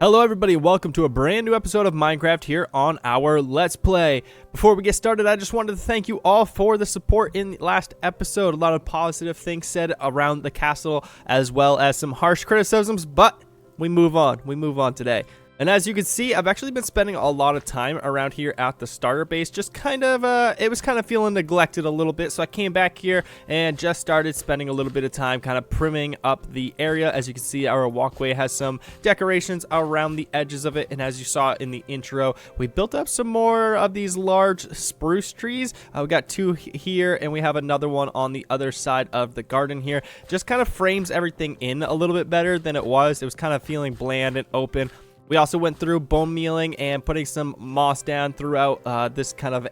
Hello everybody, welcome to a brand new episode of Minecraft here on our Let's Play. Before we get started, I just wanted to thank you all for the support in the last episode. A lot of positive things said around the castle, as well as some harsh criticisms, but we move on today. And as you can see, I've actually been spending a lot of time around here at the starter base, just kind of, it was kind of feeling neglected a little bit, so I came back here and just started spending a little bit of time kind of primming up the area. As you can see, our walkway has some decorations around the edges of it, and as you saw in the intro, we built up some more of these large spruce trees. We got two here, and we have another one on the other side of the garden here. Just kind of frames everything in a little bit better than it was. It was kind of feeling bland and open. We also went through bone mealing and putting some moss down throughout this kind of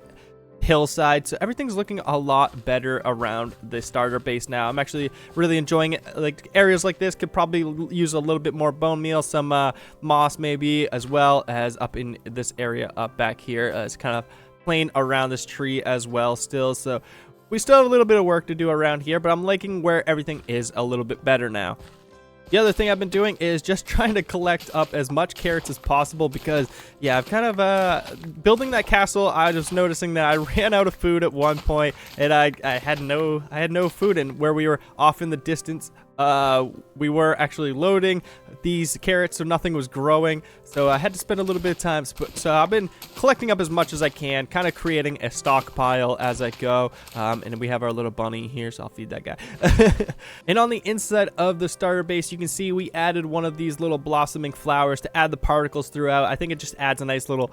hillside, so everything's looking a lot better around the starter base now. I'm actually really enjoying it. Like, areas like this could probably use a little bit more bone meal, some moss maybe, as well as up in this area up back here. It's kind of plain around this tree as well still, so we still have a little bit of work to do around here, but I'm liking where everything is a little bit better now. The other thing I've been doing is just trying to collect up as much carrots as possible because, yeah, I've kind of, building that castle, I was noticing that I ran out of food at one point, and I had no food, and where we were off in the distance, we were actually loading these carrots, so nothing was growing, so I had to spend a little bit of time. So I've been collecting up as much as I can, kind of creating a stockpile as I go. And we have our little bunny here, so I'll feed that guy. And on the inside of the starter base, you can see we added one of these little blossoming flowers to add the particles throughout. I think it just adds a nice little,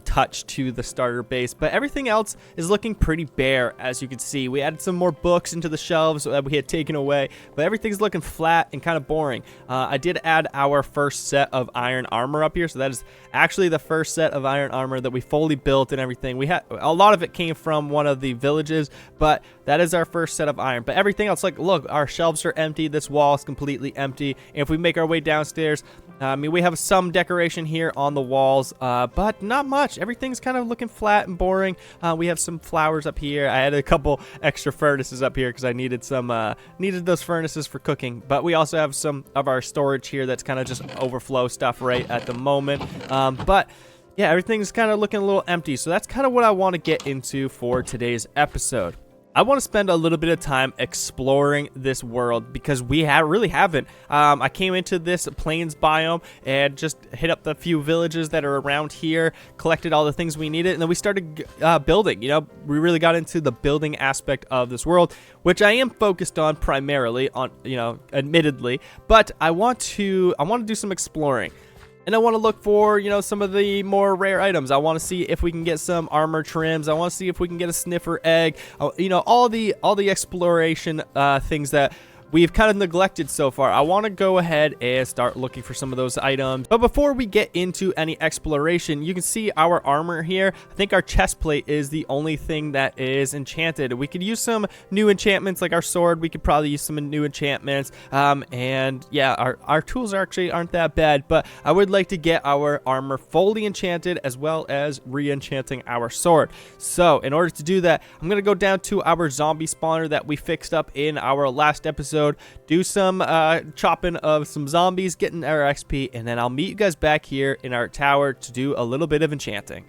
touch to the starter base, but everything else is looking pretty bare. As you can see, we added some more books into the shelves that we had taken away, but everything's looking flat and kind of boring. I did add our first set of iron armor up here, so that is actually the first set of iron armor that we fully built and everything. We had a lot of it came from one of the villages, but that is our first set of iron. But everything else, like, look, our shelves are empty, this wall is completely empty, and if we make our way downstairs, we have some decoration here on the walls, but not much. Everything's kind of looking flat and boring. We have some flowers up here. I had a couple extra furnaces up here because I needed some needed those furnaces for cooking, but we also have some of our storage here that's kind of just overflow stuff right at the moment. But yeah, everything's kind of looking a little empty, so that's kind of what I want to get into for today's episode. I want to spend a little bit of time exploring this world because we really haven't. I came into this plains biome and just hit up the few villages that are around here, collected all the things we needed, and then we started building. We really got into the building aspect of this world, which I am focused on primarily on, admittedly, but I want to do some exploring. And I want to look for, some of the more rare items. I want to see if we can get some armor trims. I want to see if we can get a sniffer egg. All the exploration things that we've kind of neglected so far. I want to go ahead and start looking for some of those items. But before we get into any exploration, you can see our armor here. I think our chest plate is the only thing that is enchanted. We could use some new enchantments, like our sword. We could probably use some new enchantments. And yeah, our tools actually aren't that bad, but I would like to get our armor fully enchanted as well as re-enchanting our sword. So in order to do that, I'm going to go down to our zombie spawner that we fixed up in our last episode, do some chopping of some zombies, getting our XP, and then I'll meet you guys back here in our tower to do a little bit of enchanting.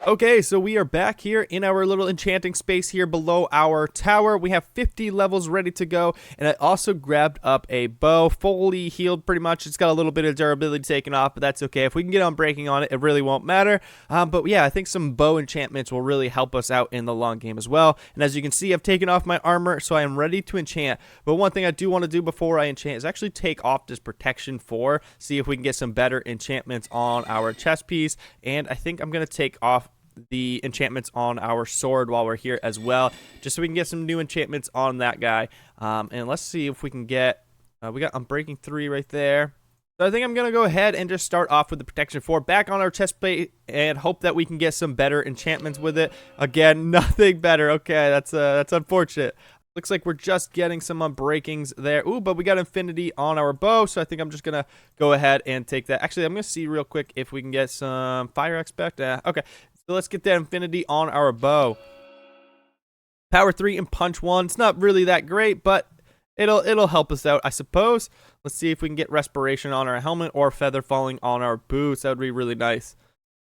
Okay, so we are back here in our little enchanting space here below our tower. We have 50 levels ready to go, and I also grabbed up a bow, fully healed pretty much. It's got a little bit of durability taken off, but that's okay. If we can get on breaking on it, it really won't matter. But yeah, I think some bow enchantments will really help us out in the long game as well. And as you can see, I've taken off my armor, so I am ready to enchant. But one thing I do want to do before I enchant is actually take off this protection 4, see if we can get some better enchantments on our chest piece. And I think I'm going to take off the enchantments on our sword while we're here as well, just so we can get some new enchantments on that guy. And let's see if we can get we got Unbreaking 3 right there. So I think I'm gonna go ahead and just start off with the protection 4 back on our chest plate and hope that we can get some better enchantments with it. Again, nothing better. Okay, that's unfortunate. Looks like we're just getting some unbreakings there. Ooh, but we got infinity on our bow, so I think I'm just gonna go ahead and take that. Actually, I'm gonna see real quick if we can get some fire expect. Okay, so let's get that infinity on our bow. Power 3 and punch 1. It's not really that great, but it'll help us out, I suppose. Let's see if we can get respiration on our helmet or feather falling on our boots. That would be really nice.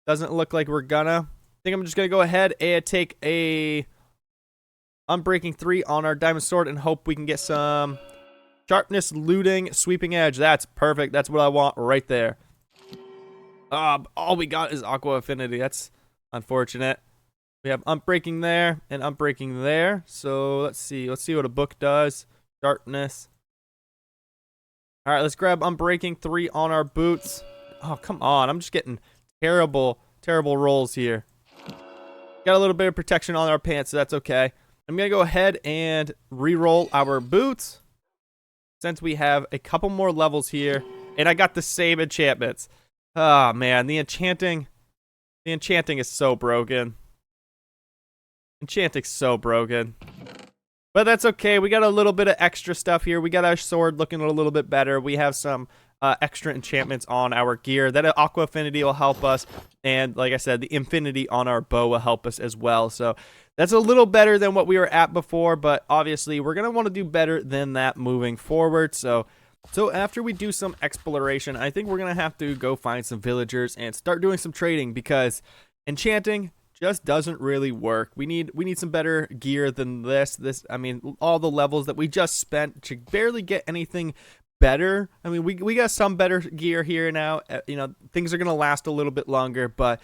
Doesn't look like we're gonna. I think I'm just gonna go ahead and take a Unbreaking 3 on our diamond sword and hope we can get some sharpness, looting, sweeping edge. That's perfect. That's what I want right there. All we got is aqua affinity. That's unfortunate. We have Unbreaking there and Unbreaking there. So let's see. Let's see what a book does. Sharpness. All right, let's grab Unbreaking 3 on our boots. Oh, come on. I'm just getting terrible rolls here. Got a little bit of protection on our pants, so that's okay. I'm going to go ahead and re-roll our boots since we have a couple more levels here. And I got the same enchantments. Oh, man. The enchanting is so broken. Enchanting's so broken. But that's okay. We got a little bit of extra stuff here. We got our sword looking a little bit better. We have some extra enchantments on our gear. That aqua affinity will help us. And like I said, the infinity on our bow will help us as well. So that's a little better than what we were at before. But obviously, we're going to want to do better than that moving forward. So after we do some exploration, I think we're going to have to go find some villagers and start doing some trading, because enchanting just doesn't really work. We need some better gear than this. I mean, all the levels that we just spent to barely get anything better. I mean, we got some better gear here now. You know, things are going to last a little bit longer, but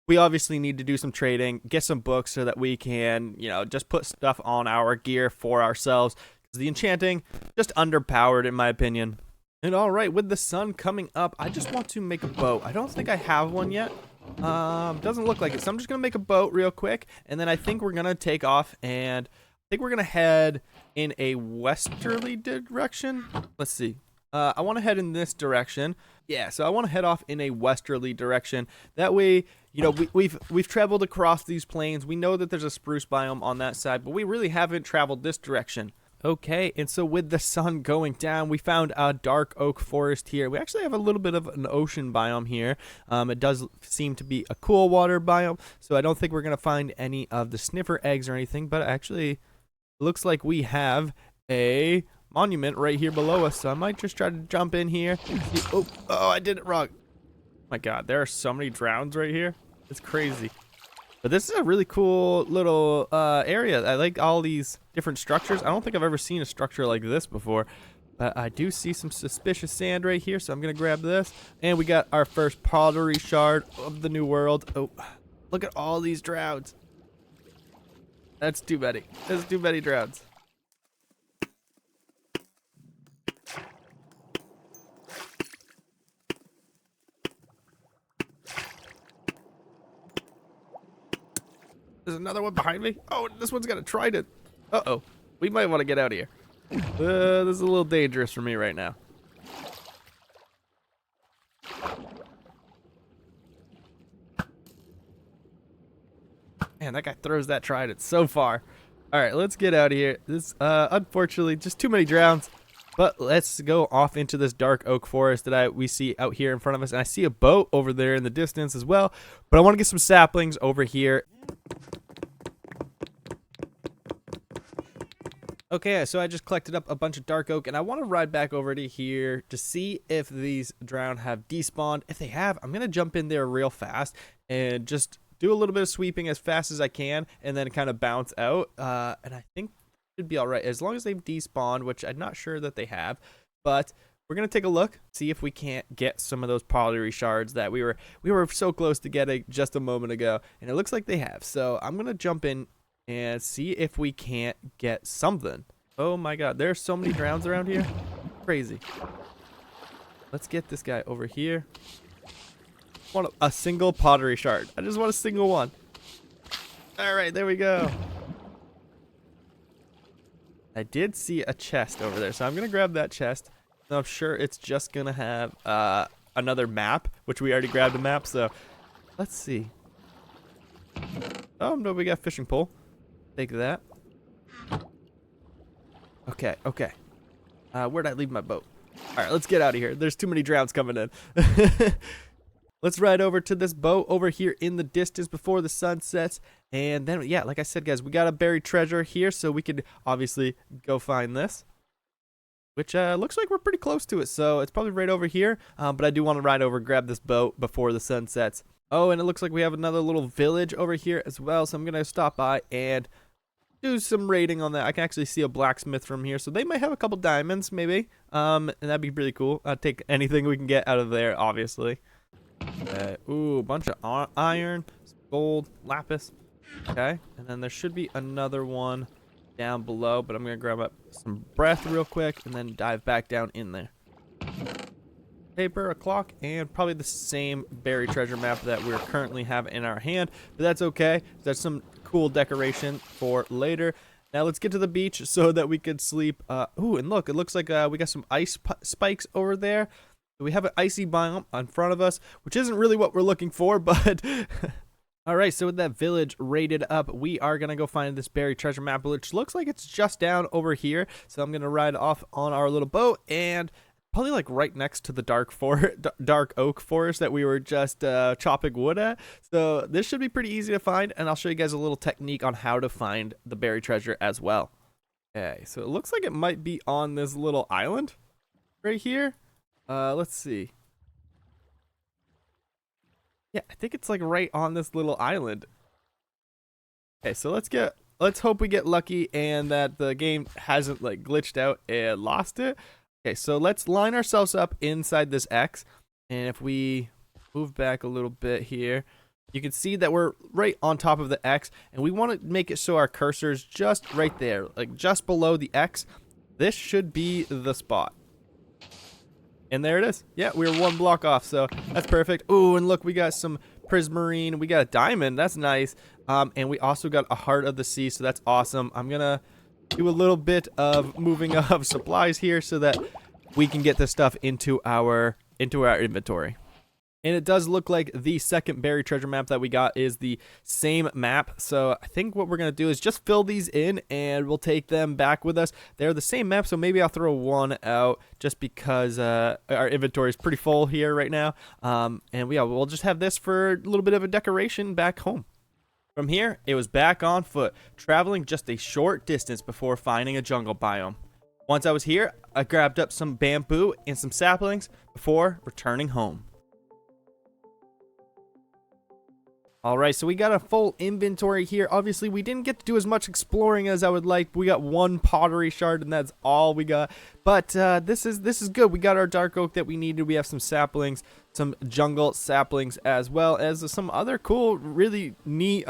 we obviously need to do some trading, get some books so that we can, you know, just put stuff on our gear for ourselves. The enchanting, just underpowered in my opinion. And all right, with the sun coming up, I just want to make a boat. I don't think I have one yet. Doesn't look like it. So I'm just going to make a boat real quick. And then I think we're going to take off, and I think we're going to head in a westerly direction. Let's see. I want to head in this direction. Yeah, so I want to head off in a westerly direction. That way, you know, we've traveled across these plains. We know that there's a spruce biome on that side, but we really haven't traveled this direction. Okay, and so with the sun going down, we found a dark oak forest here. We actually have a little bit of an ocean biome here. It does seem to be a cool water biome, so I don't think we're going to find any of the sniffer eggs or anything, but actually it looks like we have a monument right here below us, so I might just try to jump in here. Oh, I did it wrong. My God, there are so many drowns right here. It's crazy. But this is a really cool little area. I like all these different structures. I don't think I've ever seen a structure like this before. But I do see some suspicious sand right here, so I'm going to grab this. And we got our first pottery shard of the new world. Oh, look at all these drowns. That's too many. That's too many drowns. There's another one behind me. Oh, this one's got a trident. Uh-oh. We might want to get out of here. This is a little dangerous for me right now. Man, that guy throws that trident so far. All right, let's get out of here. This, unfortunately, just too many drowns. But let's go off into this dark oak forest that we see out here in front of us. And I see a boat over there in the distance as well. But I want to get some saplings over here. Okay, so I just collected up a bunch of dark oak, and I want to ride back over to here to see if these drown have despawned. If they have, I'm going to jump in there real fast and just do a little bit of sweeping as fast as I can, and then kind of bounce out. And I think it should be all right, as long as they've despawned, which I'm not sure that they have. But we're going to take a look, see if we can't get some of those pottery shards that we were so close to getting just a moment ago. And it looks like they have. So I'm going to jump in and see if we can't get something. Oh my God, there's so many drowns around here. Crazy. Let's get this guy over here. I want a single pottery shard. I just want a single one. All right, there we go. I did see a chest over there, so I'm gonna grab that chest. I'm sure it's just gonna have another map, which we already grabbed a map, so let's see. Oh no, we got fishing pole. Take that. Okay. Where'd I leave my boat? All right, let's get out of here. There's too many drowns coming in. Let's ride over to this boat over here in the distance before the sun sets. And then, yeah, like I said, guys, we got a buried treasure here, so we could obviously go find this. which looks like we're pretty close to it. So it's probably right over here. But I do want to ride over, grab this boat before the sun sets. Oh, and it looks like we have another little village over here as well. So I'm going to stop by and do some raiding on that. I can actually see a blacksmith from here. So they might have a couple diamonds, maybe. And that'd be really cool. I'd take anything we can get out of there, obviously. Ooh, a bunch of iron, gold, lapis. Okay, and then there should be another one down below, but I'm going to grab up some breath real quick and then dive back down in there. Paper, a clock, and probably the same buried treasure map that we currently have in our hand, but that's okay. That's some cool decoration for later. Now let's get to the beach so that we could sleep. Ooh, and look, it looks like we got some ice spikes over there. We have an icy biome in front of us, which isn't really what we're looking for, but all right, so with that village raided up, we are going to go find this buried treasure map, which looks like it's just down over here. So I'm going to ride off on our little boat and probably like right next to the dark oak forest that we were just chopping wood at. So this should be pretty easy to find, and I'll show you guys a little technique on how to find the buried treasure as well. Okay, so it looks like it might be on this little island right here. Let's see. Yeah, I think it's like right on this little island. Okay, so let's hope we get lucky and that the game hasn't like glitched out and lost it. Okay, so let's line ourselves up inside this X, and if we move back a little bit here, you can see that we're right on top of the X, and we want to make it so our cursor's just right there, like just below the X. This should be the spot. And there it is. Yeah, we were one block off, so that's perfect. Ooh, and look, we got some prismarine. We got a diamond. That's nice. And we also got a heart of the sea, so that's awesome. I'm going to do a little bit of moving of supplies here so that we can get this stuff into our inventory. And it does look like the second buried treasure map that we got is the same map. So I think what we're going to do is just fill these in and we'll take them back with us. They're the same map, so maybe I'll throw one out just because our inventory is pretty full here right now. And yeah, we'll just have this for a little bit of a decoration back home. From here, it was back on foot, traveling just a short distance before finding a jungle biome. Once I was here, I grabbed up some bamboo and some saplings before returning home. Alright, so we got a full inventory here. Obviously, we didn't get to do as much exploring as I would like. We got one pottery shard, and that's all we got. But this is good. We got our dark oak that we needed. We have some saplings, some jungle saplings, as well as some other cool, really neat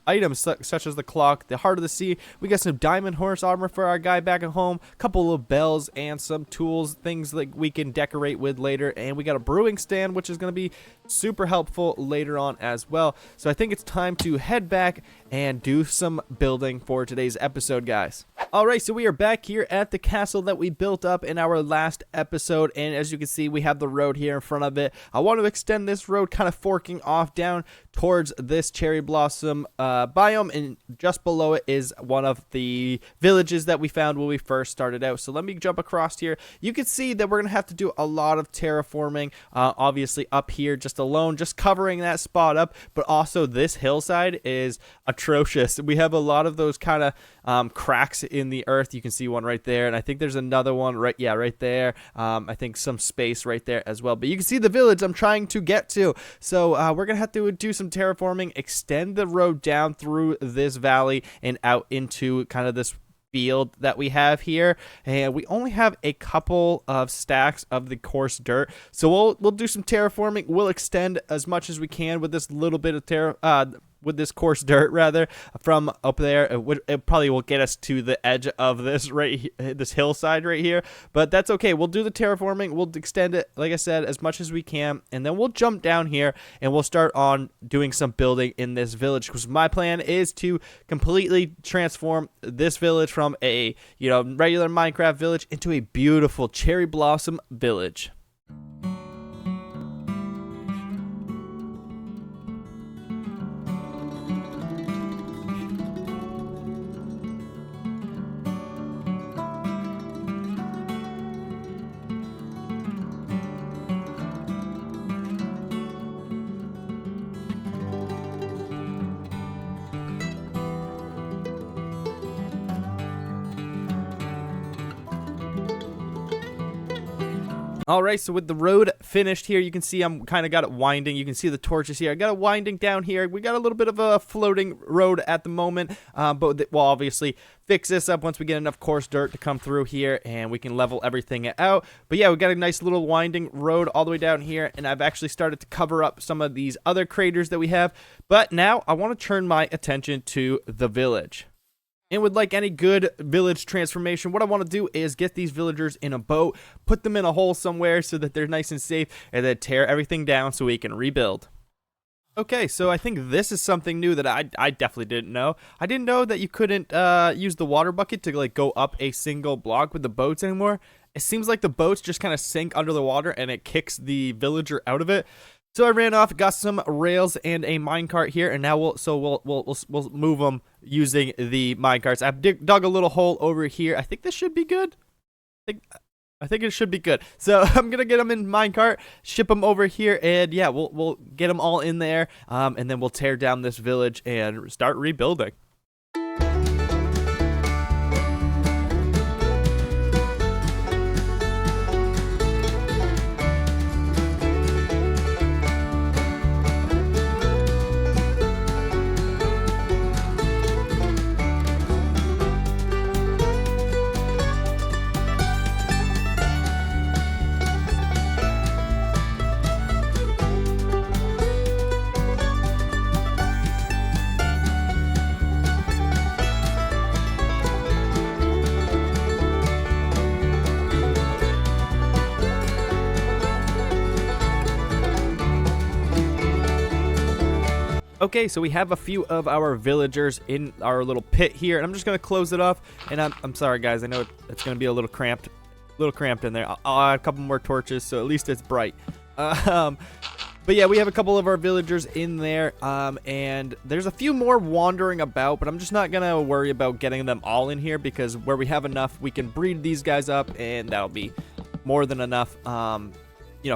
items such as the clock, the heart of the sea. We got some diamond horse armor for our guy back at home, a couple of bells, and some tools, things like we can decorate with later. And we got a brewing stand, which is going to be super helpful later on as well. So I think it's time to head back and do some building for today's episode, guys. Alright, so we are back here at the castle that we built up in our last episode, and as you can see, we have the road here in front of it. I want to extend this road kind of forking off down towards this cherry blossom biome, and just below it is one of the villages that we found when we first started out. So let me jump across here. You can see that we're going to have to do a lot of terraforming, obviously up here just alone, just covering that spot up, but also this hillside is atrocious. We have a lot of those kind of cracks in the earth. You can see one right there, and I think there's another one right there. I think some space right there as well, but you can see the village I'm trying to get to. So we're gonna have to do some terraforming, extend the road down through this valley and out into kind of this field that we have here, and we only have a couple of stacks of the coarse dirt, so we'll do some terraforming. We'll extend as much as we can with this little bit of with this coarse dirt rather from up there. It probably will get us to the edge of this this hillside right here, but that's okay. We'll do the terraforming. We'll extend it, like I said, as much as we can, and then we'll jump down here and we'll start on doing some building in this village, because my plan is to completely transform this village from a regular Minecraft village into a beautiful cherry blossom village. All right, so with the road finished here, you can see I'm kind of got it winding. You can see the torches here. I got it winding down here. We got a little bit of a floating road at the moment, but we'll obviously fix this up once we get enough coarse dirt to come through here, and we can level everything out. But yeah, we got a nice little winding road all the way down here, and I've actually started to cover up some of these other craters that we have. But now I want to turn my attention to the village. And with like any good village transformation, what I want to do is get these villagers in a boat, put them in a hole somewhere so that they're nice and safe, and then tear everything down so we can rebuild. Okay, so I think this is something new that I definitely didn't know. I didn't know that you couldn't use the water bucket to like go up a single block with the boats anymore. It seems like the boats just kind of sink under the water and it kicks the villager out of it. So I ran off, got some rails and a minecart here, and now we'll move them using the minecarts. I've dug a little hole over here. I think this should be good. I think it should be good. So I'm gonna get them in minecart, ship them over here, and yeah, we'll get them all in there, and then we'll tear down this village and start rebuilding. Okay, so we have a few of our villagers in our little pit here, and I'm just gonna close it off. And I'm sorry, guys. I know it's gonna be a little cramped in there. I'll add a couple more torches, so at least it's bright. But yeah, we have a couple of our villagers in there, and there's a few more wandering about, but I'm just not gonna worry about getting them all in here because where we have enough, we can breed these guys up, and that'll be more than enough.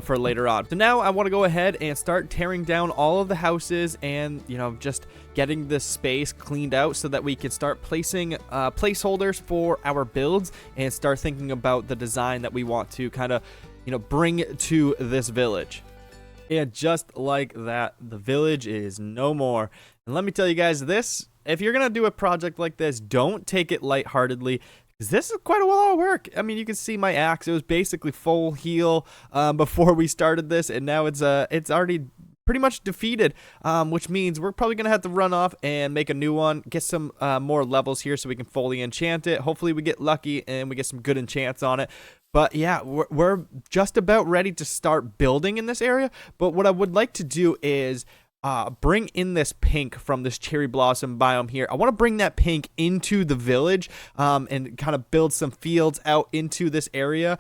For later on. So now I want to go ahead and start tearing down all of the houses and, just getting this space cleaned out so that we can start placing placeholders for our builds and start thinking about the design that we want to kind of, bring to this village. And just like that, the village is no more. And let me tell you guys this, if you're going to do a project like this, don't take it lightheartedly. This is quite a lot of work. I mean, you can see my axe. It was basically full heal before we started this, and now it's already pretty much defeated, which means we're probably going to have to run off and make a new one, get some more levels here so we can fully enchant it. Hopefully we get lucky and we get some good enchants on it. But yeah, we're just about ready to start building in this area. But what I would like to do is bring in this pink from this cherry blossom biome here. I want to bring that pink into the village and kind of build some fields out into this area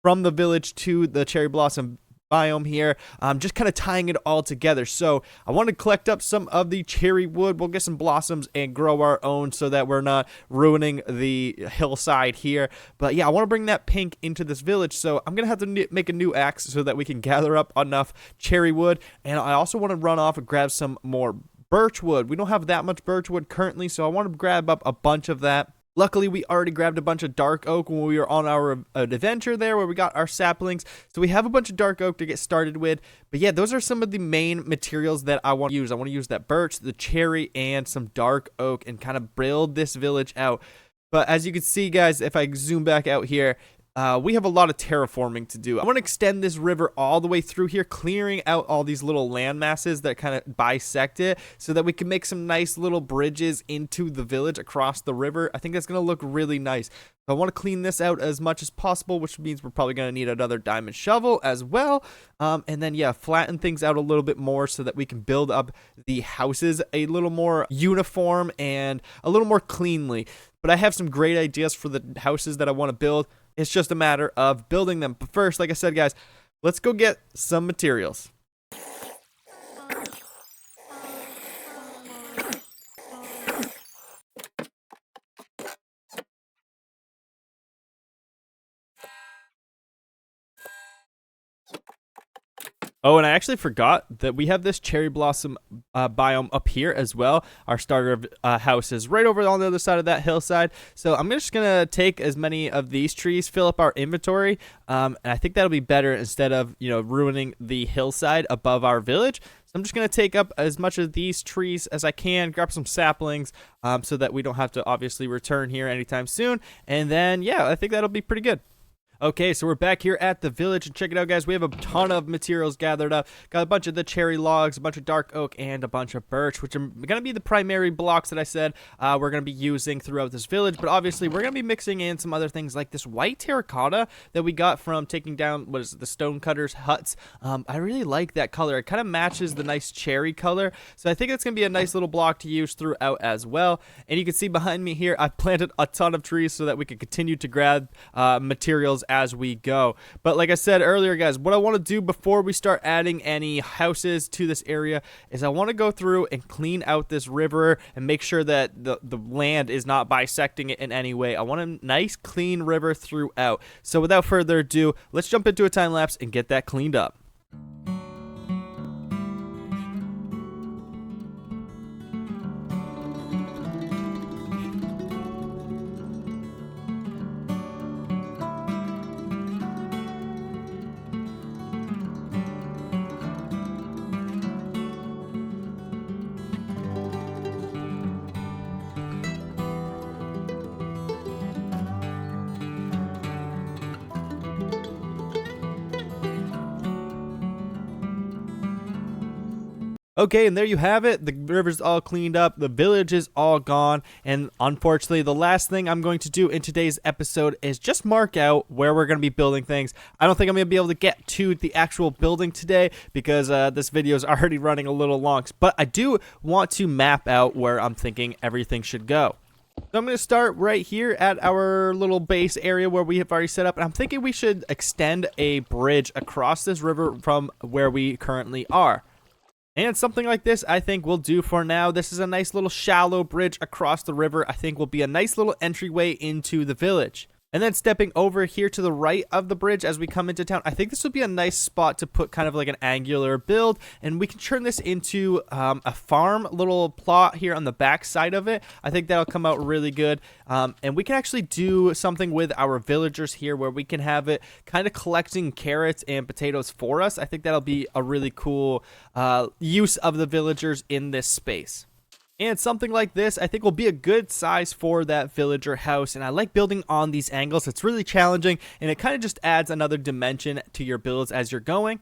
from the village to the cherry blossom biome here, just kind of tying it all together. So I want to collect up some of the cherry wood. We'll get some blossoms and grow our own so that we're not ruining the hillside here. But yeah, I want to bring that pink into this village. So I'm going to have to make a new axe so that we can gather up enough cherry wood. And I also want to run off and grab some more birch wood. We don't have that much birch wood currently, so I want to grab up a bunch of that. Luckily, we already grabbed a bunch of dark oak when we were on our adventure there where we got our saplings. So we have a bunch of dark oak to get started with. But yeah, those are some of the main materials that I want to use. I want to use that birch, the cherry, and some dark oak and kind of build this village out. But as you can see, guys, if I zoom back out here, we have a lot of terraforming to do. I want to extend this river all the way through here, clearing out all these little land masses that kind of bisect it so that we can make some nice little bridges into the village across the river. I think that's going to look really nice. So I want to clean this out as much as possible, which means we're probably going to need another diamond shovel as well. And then, yeah, flatten things out a little bit more so that we can build up the houses a little more uniform and a little more cleanly. But I have some great ideas for the houses that I want to build. It's just a matter of building them. But first, like I said, guys, let's go get some materials. Oh, and I actually forgot that we have this cherry blossom biome up here as well. Our starter house is right over on the other side of that hillside. So I'm just going to take as many of these trees, fill up our inventory, and I think that'll be better instead of, ruining the hillside above our village. So I'm just going to take up as much of these trees as I can, grab some saplings so that we don't have to obviously return here anytime soon. And then, yeah, I think that'll be pretty good. Okay, so we're back here at the village, and check it out, guys. We have a ton of materials gathered up. Got a bunch of the cherry logs, a bunch of dark oak, and a bunch of birch, which are going to be the primary blocks that I said we're going to be using throughout this village. But obviously, we're going to be mixing in some other things like this white terracotta that we got from taking down, the stonecutters' huts. I really like that color. It kind of matches the nice cherry color. So I think it's going to be a nice little block to use throughout as well. And you can see behind me here, I've planted a ton of trees so that we can continue to grab materials as we go. But like I said earlier, guys, what I want to do before we start adding any houses to this area is I want to go through and clean out this river and make sure that the land is not bisecting it in any way. I want a nice clean river throughout. So without further ado, let's jump into a time lapse and get that cleaned up. Okay, and there you have it. The river's all cleaned up. The village is all gone. And unfortunately, the last thing I'm going to do in today's episode is just mark out where we're going to be building things. I don't think I'm going to be able to get to the actual building today because this video is already running a little long. But I do want to map out where I'm thinking everything should go. So I'm going to start right here at our little base area where we have already set up. And I'm thinking we should extend a bridge across this river from where we currently are. And something like this, I think, will do for now. This is a nice little shallow bridge across the river. I think will be a nice little entryway into the village. And then stepping over here to the right of the bridge as we come into town, I think this would be a nice spot to put kind of like an angular build. And we can turn this into a farm little plot here on the back side of it. I think that'll come out really good. And we can actually do something with our villagers here where we can have it kind of collecting carrots and potatoes for us. I think that'll be a really cool use of the villagers in this space. And something like this, I think, will be a good size for that villager house. And I like building on these angles. It's really challenging, and it kind of just adds another dimension to your builds as you're going.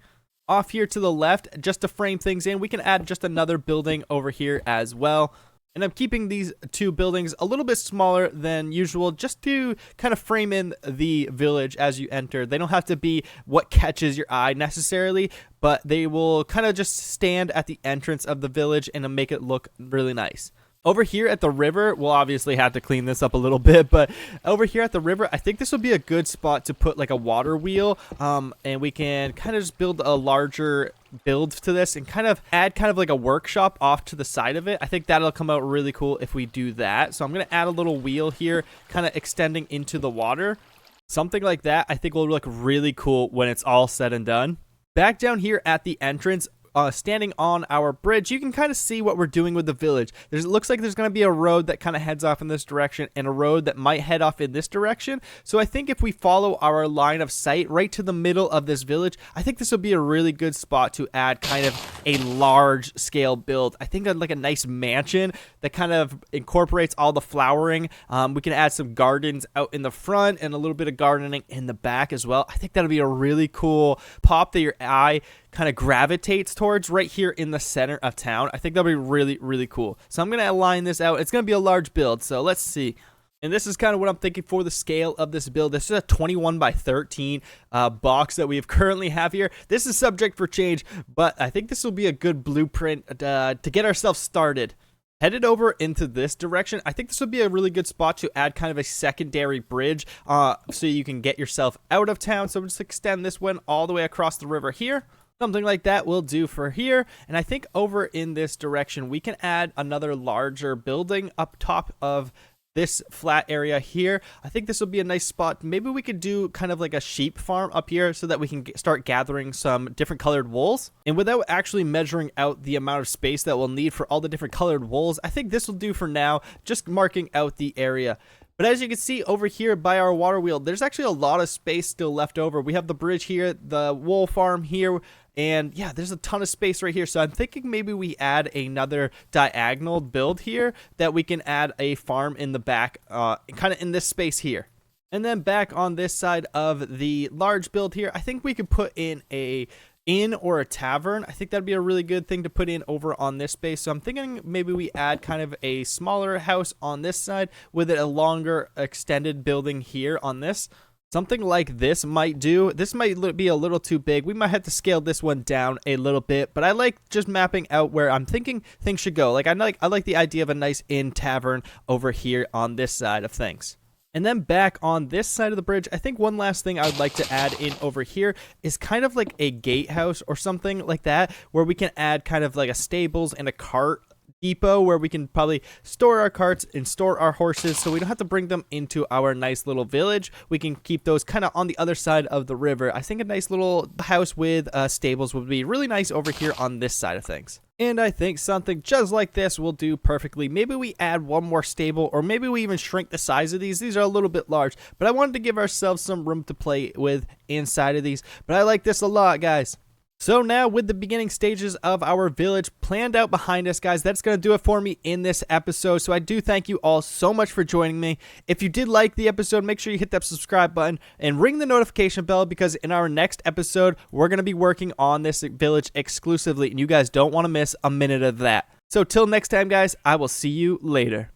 Off here to the left, just to frame things in, we can add just another building over here as well. And I'm keeping these two buildings a little bit smaller than usual just to kind of frame in the village as you enter. They don't have to be what catches your eye necessarily, but they will kind of just stand at the entrance of the village and make it look really nice. Over here at the river, we'll obviously have to clean this up a little bit, but over here at the river, I think this would be a good spot to put like a water wheel, and we can kind of just build a larger build to this and kind of add kind of like a workshop off to the side of it. I think that'll come out really cool if we do that. So I'm going to add a little wheel here, kind of extending into the water. Something like that I think will look really cool when it's all said and done. Back down here at the entrance, standing on our bridge, you can kind of see what we're doing with the village. It looks like there's going to be a road that kind of heads off in this direction and a road that might head off in this direction. So I think if we follow our line of sight right to the middle of this village, I think this would be a really good spot to add kind of a large scale build. I think like a nice mansion that kind of incorporates all the flowering. We can add some gardens out in the front and a little bit of gardening in the back as well. I think that'll be a really cool pop that your eye kind of gravitates towards right here in the center of town. I think that'll be really, really cool. So I'm going to align this out. It's going to be a large build, so let's see. And this is kind of what I'm thinking for the scale of this build. This is a 21 by 13 box that we currently have here. This is subject for change, but I think this will be a good blueprint to get ourselves started. Headed over into this direction, I think this would be a really good spot to add kind of a secondary bridge so you can get yourself out of town. So we'll just extend this one all the way across the river here. Something like that will do for here. And I think over in this direction, we can add another larger building up top of this flat area here. I think this will be a nice spot. Maybe we could do kind of like a sheep farm up here so that we can start gathering some different colored wools. And without actually measuring out the amount of space that we'll need for all the different colored wools, I think this will do for now, just marking out the area. But as you can see over here by our water wheel, there's actually a lot of space still left over. We have the bridge here, the wool farm here, and yeah, there's a ton of space right here. So I'm thinking maybe we add another diagonal build here that we can add a farm in the back, kind of in this space here. And then back on this side of the large build here, I think we could put in a inn or a tavern. I think that'd be a really good thing to put in over on this space. So I'm thinking maybe we add kind of a smaller house on this side with a longer extended building here on this. Something like this might do. This might be a little too big. We might have to scale this one down a little bit, but I like just mapping out where I'm thinking things should go. Like I like the idea of a nice inn tavern over here on this side of things. And then back on this side of the bridge, I think one last thing I would like to add in over here is kind of like a gatehouse or something like that, where we can add kind of like a stables and a cart depot where we can probably store our carts and store our horses so we don't have to bring them into our nice little village. We can keep those kind of on the other side of the river. I think a nice little house with stables would be really nice over here on this side of things. And I think something just like this will do perfectly. Maybe we add one more stable, or maybe we even shrink the size of these. These are a little bit large, but I wanted to give ourselves some room to play with inside of these. But I like this a lot, guys. So now with the beginning stages of our village planned out behind us, guys, that's going to do it for me in this episode. So I do thank you all so much for joining me. If you did like the episode, make sure you hit that subscribe button and ring the notification bell, because in our next episode, we're going to be working on this village exclusively, and you guys don't want to miss a minute of that. So till next time, guys, I will see you later.